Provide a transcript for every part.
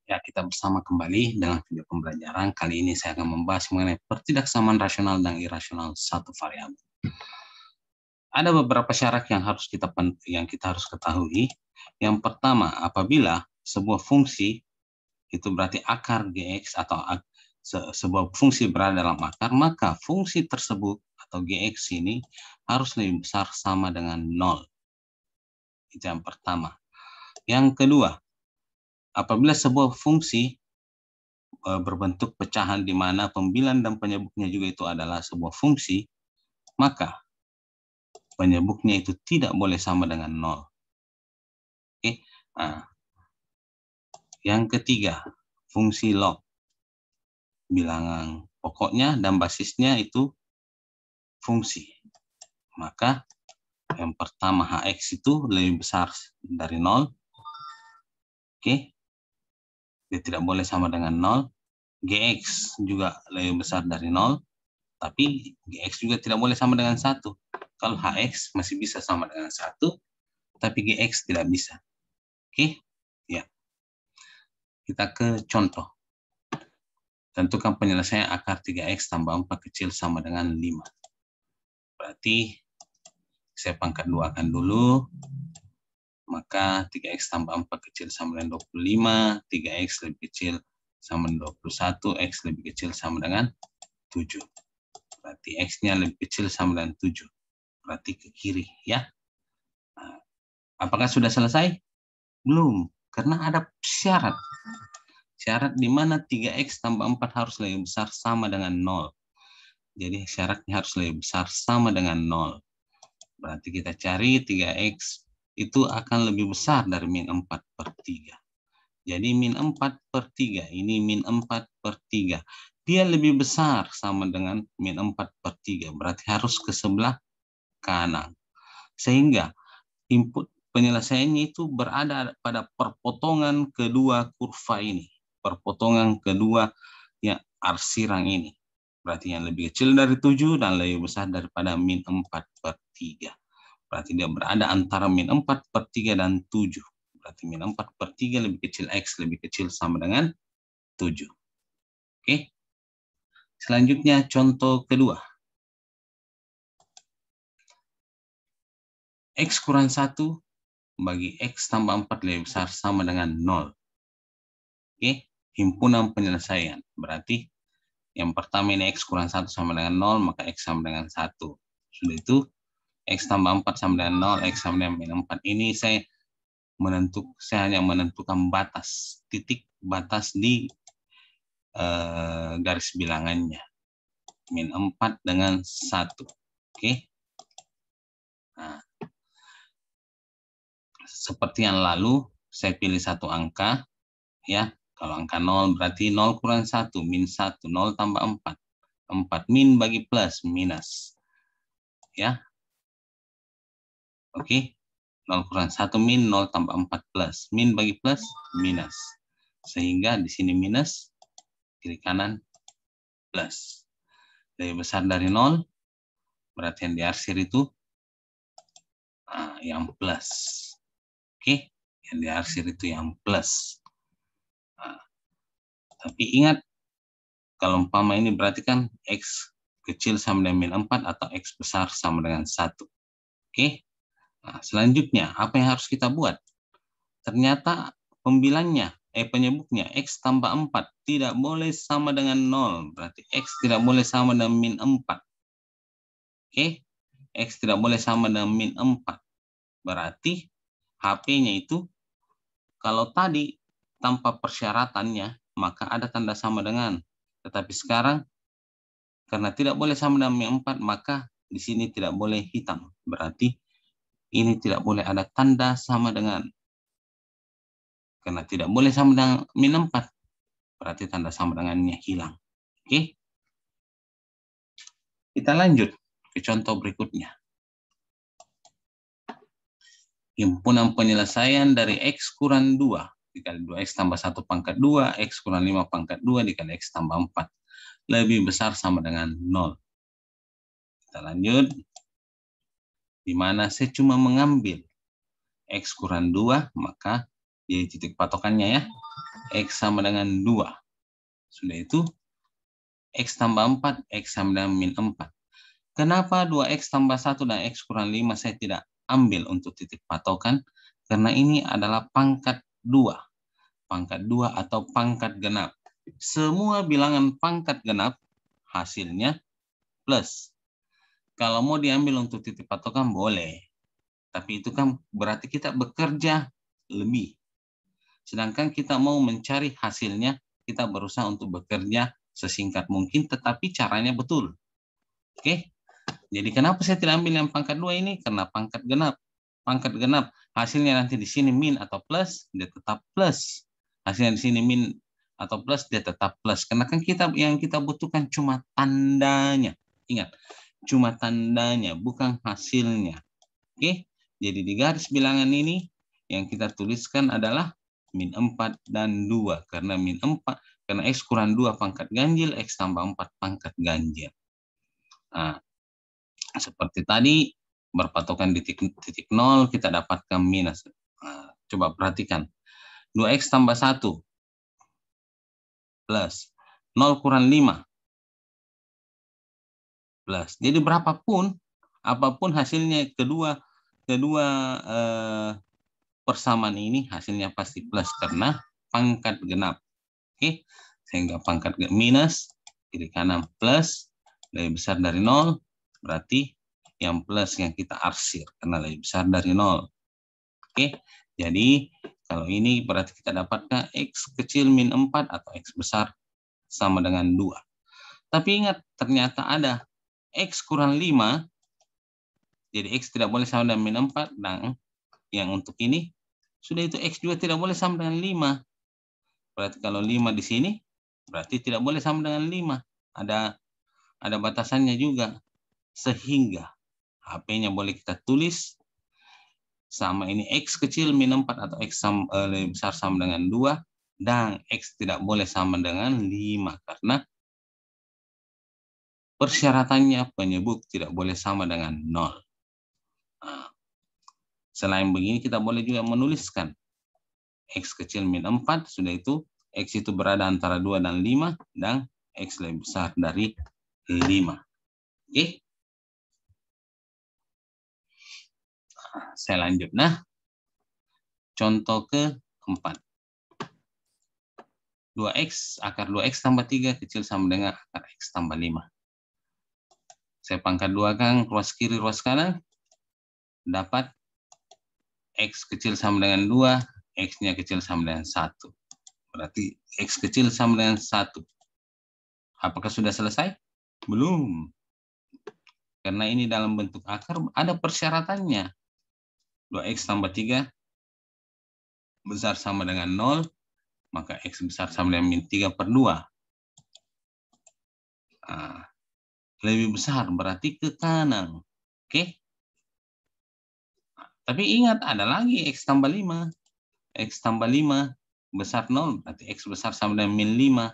Ya, kita bersama kembali dengan video pembelajaran. Kali ini saya akan membahas mengenai pertidaksamaan rasional dan irasional satu variabel. Ada beberapa syarat yang kita harus ketahui. Yang pertama, apabila sebuah fungsi itu berarti akar Gx atau sebuah fungsi berada dalam akar, maka fungsi tersebut atau Gx ini harus lebih besar sama dengan 0. Itu yang pertama. Yang kedua, apabila sebuah fungsi berbentuk pecahan di mana pembilan dan penyebutnya juga itu adalah sebuah fungsi, maka penyebutnya itu tidak boleh sama dengan 0. Oke. Nah, yang ketiga, fungsi log. Bilangan pokoknya dan basisnya itu fungsi. Maka yang pertama Hx itu lebih besar dari 0. Oke. Dia tidak boleh sama dengan 0. Gx juga lebih besar dari 0. Tapi Gx juga tidak boleh sama dengan 1. Kalau Hx masih bisa sama dengan 1, tapi Gx tidak bisa. Oke? Ya. Kita ke contoh. Tentukan penyelesaian akar 3x tambah 4 kecil sama dengan 5. Berarti saya pangkat 2 akan dulu. Maka 3x tambah 4 kecil sama dengan 25. 3x lebih kecil sama dengan 21. X lebih kecil sama dengan 7. Berarti x-nya lebih kecil sama dengan 7. Berarti ke kiri, ya. Nah, apakah sudah selesai? Belum, karena ada syarat. Syarat di mana 3x tambah 4 harus lebih besar sama dengan 0. Jadi syaratnya harus lebih besar sama dengan 0. Berarti kita cari 3x itu akan lebih besar dari min 4 per 3. Jadi min 4 per 3, ini min 4 per 3. Dia lebih besar sama dengan min 4 per 3. Berarti harus ke sebelah kanan. Sehingga input penyelesaiannya itu berada pada perpotongan kedua kurva ini. Perpotongan kedua ya arsirang ini. Berarti yang lebih kecil dari 7 dan lebih besar daripada min 4 per 3. Berarti dia berada antara min 4 per 3 dan 7. Berarti min 4 per 3 lebih kecil X lebih kecil sama dengan 7. Oke. Selanjutnya contoh kedua. X kurang 1 bagi X tambah 4 lebih besar sama dengan 0. Oke. Himpunan penyelesaian. Berarti yang pertama ini X kurang 1 sama dengan 0, maka X sama dengan 1. Sudah itu, X tambah 4 sama dengan 0, X sama dengan min 4. Ini saya hanya menentukan batas, titik batas di garis bilangannya. Min 4 dengan 1. Oke. Nah, seperti yang lalu, saya pilih satu angka. Ya, kalau angka 0 berarti 0 kurang 1, min 1, 0 tambah 4. 4 min bagi plus, minus. Ya. Oke. 0 kurang 1 min, 0 tambah 4 plus. Min bagi plus, minus. Sehingga di sini minus, kiri kanan plus. Lebih besar dari 0, berarti yang diarsir itu yang plus. Oke, yang diarsir itu yang plus. Tapi ingat, kalau umpama ini berarti kan X kecil sama dengan min 4 atau X besar sama dengan 1. Oke. Nah, selanjutnya, apa yang harus kita buat? Ternyata penyebutnya X tambah 4 tidak boleh sama dengan 0. Berarti X tidak boleh sama dengan min 4. Oke. X tidak boleh sama dengan min 4. Berarti HP-nya itu, kalau tadi tanpa persyaratannya, maka ada tanda sama dengan. Tetapi sekarang, karena tidak boleh sama dengan min 4, maka di sini tidak boleh hitam. Berarti ini tidak boleh ada tanda sama dengan. Karena tidak boleh sama dengan min 4. Berarti tanda sama dengannya hilang. Oke. Kita lanjut ke contoh berikutnya. Himpunan penyelesaian dari X kurang 2 dikali 2X tambah 1 pangkat 2, X kurang 5 pangkat 2 dikali X tambah 4. Lebih besar sama dengan 0. Kita lanjut. Di mana saya cuma mengambil X kurang 2, maka jadi titik patokannya ya. X sama dengan 2. Sudah itu, X tambah 4, X sama dengan min 4. Kenapa 2X tambah 1 dan X kurang 5 saya tidak ambil untuk titik patokan? Karena ini adalah pangkat 2. Pangkat 2 atau pangkat genap. Semua bilangan pangkat genap hasilnya plus. Kalau mau diambil untuk titik patokan boleh. Tapi itu kan berarti kita bekerja lebih. Sedangkan kita mau mencari hasilnya, kita berusaha untuk bekerja sesingkat mungkin, tetapi caranya betul. Oke? Jadi kenapa saya tidak ambil yang pangkat 2 ini? Karena pangkat genap. Pangkat genap, hasilnya nanti di sini min atau plus, dia tetap plus. Hasilnya di sini min atau plus, dia tetap plus. Karena kan yang kita butuhkan cuma tandanya. Ingat, cuma tandanya, bukan hasilnya. Oke? Jadi di garis bilangan ini, yang kita tuliskan adalah min 4 dan 2. Karena min 4, karena X kurang 2 pangkat ganjil, X tambah 4 pangkat ganjil. Nah, seperti tadi, berpatokan di titik 0, kita dapatkan minus. Nah, coba perhatikan. 2X tambah 1 plus 0 kurang 5 plus. Jadi berapapun, apapun hasilnya kedua persamaan ini hasilnya pasti plus karena pangkat genap. Oke, sehingga pangkat minus, kiri kanan plus, lebih besar dari 0, berarti yang plus yang kita arsir karena lebih besar dari 0. Oke, jadi kalau ini berarti kita dapatkan X kecil min 4 atau X besar sama dengan 2. Tapi ingat, ternyata ada X kurang 5, jadi X tidak boleh sama dengan min 4, dan yang untuk ini, sudah itu X juga tidak boleh sama dengan 5. Berarti kalau 5 di sini, berarti tidak boleh sama dengan 5. Ada batasannya juga. Sehingga HP-nya boleh kita tulis sama ini X kecil min 4 atau X lebih besar sama dengan 2. Dan X tidak boleh sama dengan 5. Karena persyaratannya penyebut tidak boleh sama dengan 0. Nah, selain begini kita boleh juga menuliskan X kecil min 4, sudah itu X itu berada antara 2 dan 5, dan X lebih besar dari 5. Oke? Saya lanjut. Nah, contoh ke-4. 2X, akar 2X tambah 3 kecil sama dengan akar X tambah 5. Saya pangkat 2 kan, ruas kiri, ruas kanan. Dapat X kecil sama dengan 2, X-nya kecil sama dengan 1. Berarti X kecil sama dengan 1. Apakah sudah selesai? Belum. Karena ini dalam bentuk akar, ada persyaratannya. 2X tambah 3 besar sama dengan 0, maka X besar sama dengan min 3 per 2. Nah, lebih besar berarti ke kanan. Oke? Tapi ingat, ada lagi X tambah 5. X tambah 5 besar 0, berarti X besar sama dengan min 5.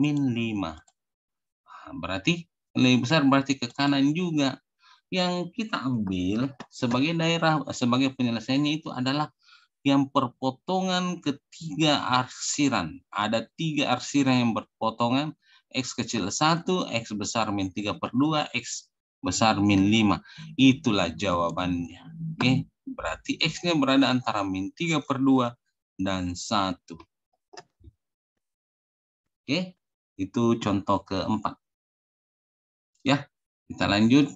Min 5. Nah, berarti lebih besar berarti ke kanan juga. Yang kita ambil sebagai daerah, sebagai penyelesaiannya itu adalah yang perpotongan ketiga arsiran. Ada 3 arsiran yang berpotongan, X kecil 1, X besar min 3 per 2, X besar min 5. Itulah jawabannya. Oke, berarti X-nya berada antara min 3 per 2 dan 1. Oke, itu contoh ke-4. Ya, kita lanjut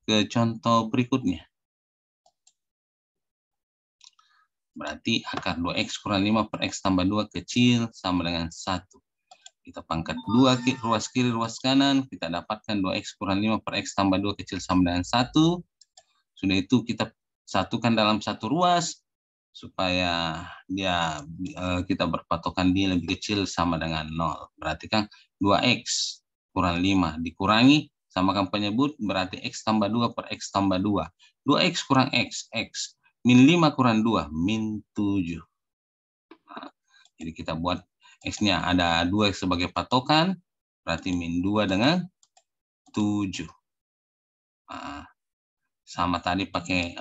ke contoh berikutnya. Berarti akar 2X kurang 5 per X tambah 2 kecil sama dengan 1. Kita pangkat 2, ruas kiri, ruas kanan. Kita dapatkan 2X kurang 5 per X tambah 2 kecil sama dengan 1. Sudah itu kita satukan dalam satu ruas, supaya kita berpatokan dia lebih kecil sama dengan 0. Berarti kan 2X kurang 5 dikurangi, samakan penyebut, berarti X tambah 2 per X tambah 2. 2X kurang X, X. Min 5 kurang 2, min 7. Nah, jadi kita buat X-nya ada 2 sebagai patokan, berarti min 2 dengan 7. Nah, sama tadi pakai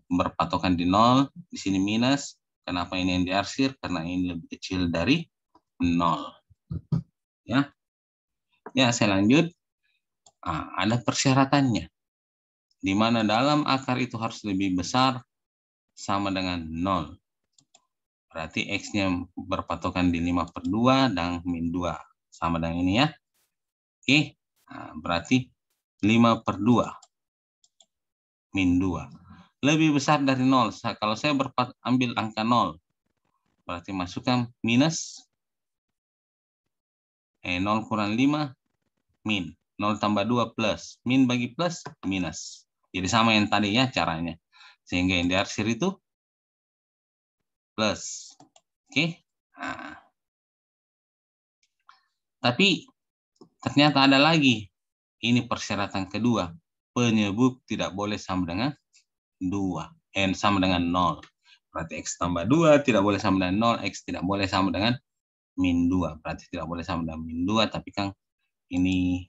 berpatokan di 0, di sini minus, Kenapa ini yang diarsir? Karena ini lebih kecil dari 0. Ya, saya lanjut. Ada persyaratannya, di mana dalam akar itu harus lebih besar sama dengan 0. Berarti X-nya berpatokan di 5/2 dan min 2. Sama dengan ini ya. Oke, berarti 5/2 min 2. Lebih besar dari 0. Kalau saya ambil angka 0, berarti masukkan minus 0 kurang 5 min. 0 tambah 2 plus. Min bagi plus, minus. Jadi sama yang tadi ya caranya. Sehingga yang diarsir itu plus. Oke. Tapi ternyata ada lagi. Ini persyaratan kedua. Penyebut tidak boleh sama dengan 2. Sama dengan 0. Berarti X tambah 2 tidak boleh sama dengan 0. X tidak boleh sama dengan min 2. Berarti tidak boleh sama dengan min 2. Tapi kan ini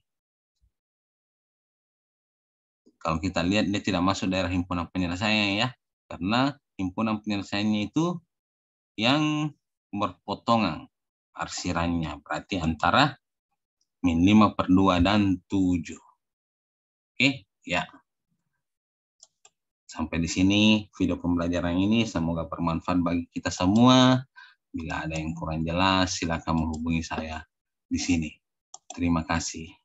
kalau kita lihat dia tidak masuk daerah himpunan penyelesaian ya. Karena himpunan penyelesaiannya itu yang berpotongan arsirannya. Berarti antara min 5/2 dan 7. Oke, ya. Sampai di sini video pembelajaran ini. Semoga bermanfaat bagi kita semua. Bila ada yang kurang jelas, silakan menghubungi saya di sini. Terima kasih.